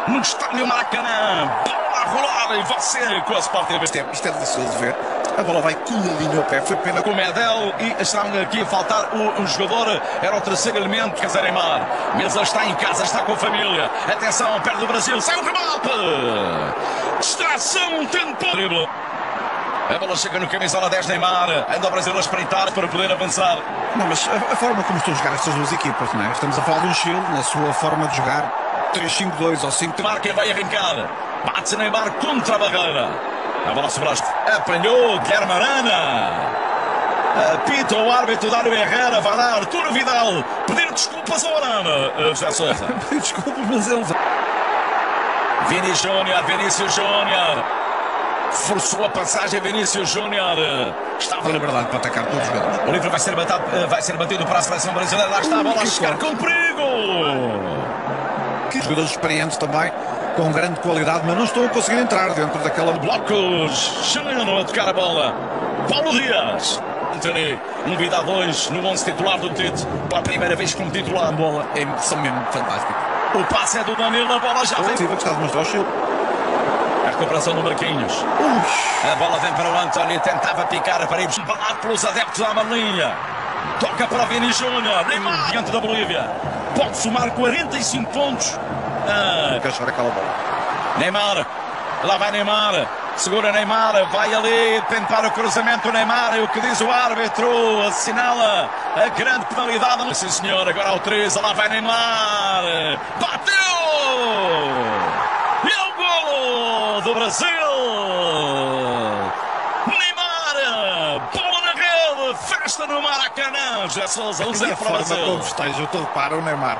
no estádio Maracanã. Bola a rolar e você com a Sport TV. Isto é delicioso de ver. A bola vai coladinho ao pé. Foi pena com o Medel e está aqui a faltar um jogador. Era o terceiro elemento, Casar Neymar. Mesa está em casa, está com a família. Atenção, perde o Brasil. Sai o remate. Distração, tempo. A bola chega no camisola 10 Neymar. Anda o Brasil a espreitar para poder avançar. Não, mas a forma como estão a jogar estas duas equipas, não é? Estamos a falar de um Chile, na sua forma de jogar 3-5-2 ou 5-3. Neymar quem vai arrancar. Bate Neymar contra a barreira. A bola sobraste. Apanhou Guilherme Arana. Apita o árbitro Dário Herrera. Vai dar Arturo Vidal. Pedir desculpas ao Arana. José Sousa. Desculpas, mas eles... Vinícius Júnior. Forçou a passagem Vinícius Júnior. Estava na verdade para atacar todos os jogadores. O livro vai ser batido para a seleção brasileira. Lá está a bola a chegar com perigo. Que jogadores experientes também, com grande qualidade, mas não estão a conseguir entrar dentro daquela... Blocos. Chileno a tocar a bola. Paulo Dias. Anthony, novidade 2 no 11 titular do Tite. Pela primeira vez como titular. A bola são mesmo fantásticos. O passe é do Danilo. A bola já vem. Sim, que está a demonstrar o Chile. A recuperação do Marquinhos. A bola vem para o Anthony. Tentava picar a parede. Embalado pelos adeptos da Amalinha. Toca para o Vini Júnior. Neymar diante da Bolívia. Pode somar 45 pontos. Quer achar aquela bola. Neymar. Lá vai Neymar. Segura Neymar. Vai ali tentar o cruzamento. Neymar. E o que diz o árbitro? Assinala a grande penalidade. Sim, senhor. Agora ao 13. Lá vai Neymar. Bateu! E é o golo do Brasil. Neymar. Bola na rede. Festa no Maracanã. Já Sousa. A forma como festeja, tu repara o Neymar.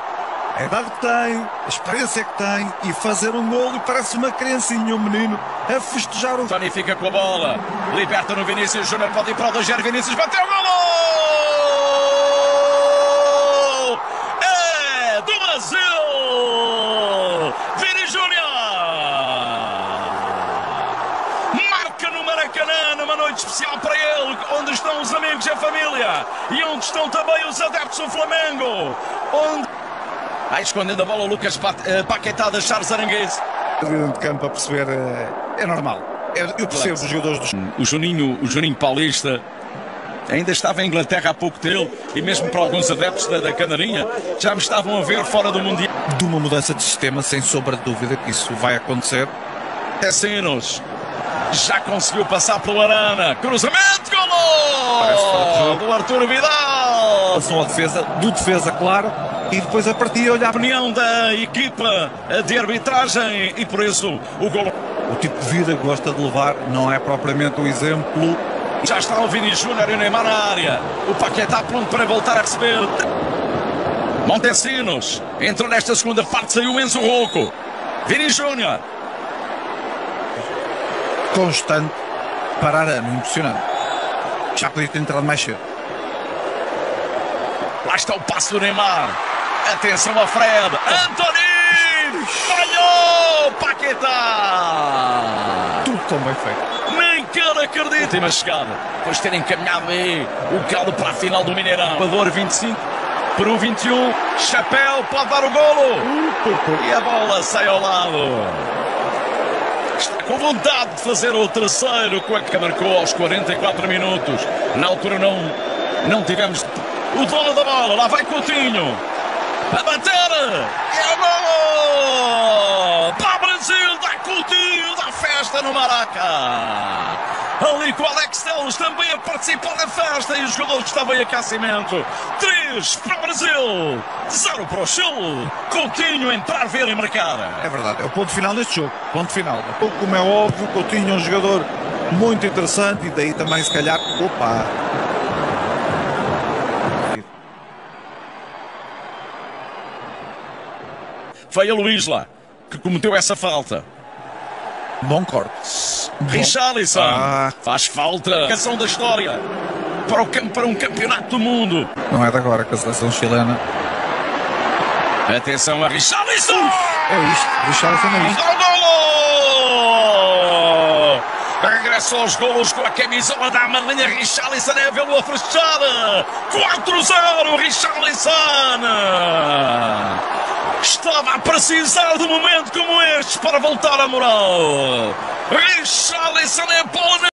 A idade que tem, a experiência que tem, e fazer um golo, e parece uma criancinha, um menino, a festejar o... Tony fica com a bola, liberta no Vinícius Júnior, pode ir para o 2-0, Vinícius bateu o golo! É do Brasil! Vini Júnior! Marca no Maracanã, numa noite especial para ele, onde estão os amigos e a família, e onde estão também os adeptos do Flamengo, onde... Vai escondendo a bola o Lucas Paquetá da Charles Aranguese. Dentro de campo a perceber, é normal. Eu percebo os jogadores do... O Juninho Paulista ainda estava em Inglaterra há pouco tempo e mesmo para alguns adeptos da Canarinha já me estavam a ver fora do Mundial. De uma mudança de sistema, sem sombra de dúvida que isso vai acontecer. Tecinos já conseguiu passar pelo Arana. Cruzamento, golo do Arturo Vidal. Passou a defesa, do defesa, claro. E depois a partir olhar... A opinião da equipa de arbitragem e por isso o golo. O tipo de vida que gosta de levar não é propriamente um exemplo. Já está o Vini Júnior e o Neymar na área. O Paquetá pronto para voltar a receber. Montesinos entrou nesta segunda parte, saiu o Enzo Rocco. Vini Júnior. Constante para Arana, impressionante. Já podia ter entrado mais cedo. Lá está o passo do Neymar. Atenção a Fred. Anthony! Falhou! Paquetá! Tudo tão bem feito. Nem quero acreditar. Última chegada. Depois de ter encaminhado aí o Galo para a final do Mineirão. Equador 25, Peru 21. Chapéu pode dar o golo. E a bola sai ao lado. Está com vontade de fazer o terceiro. Que marcou aos 44 minutos. Na altura não tivemos... O dono da bola, lá vai Coutinho. A bater. E é gol! Para o Brasil, dá Coutinho, dá festa no Maraca. Ali com o Alex Telles também a participar da festa e os jogadores que estavam em aquecimento. 3 para o Brasil, 0 para o Chile. Coutinho entrar, ver e marcar. É verdade, é o ponto final deste jogo. Ponto final. Como é óbvio, Coutinho é um jogador muito interessante e daí também se calhar... Opa! Foi a Luísla que cometeu essa falta. Bom corte. Richarlison faz falta. Canção da história para um campeonato do mundo. Não é de agora que a seleção chilena. Atenção a Richarlison. É isto. Richarlison é isto. Golo! Regressa aos golos com a camisola da Amalinha. Richarlison é vê-lo a fechar. 4-0 Richarlison. Estava a precisar de um momento como este para voltar à moral. Richarlison é bola.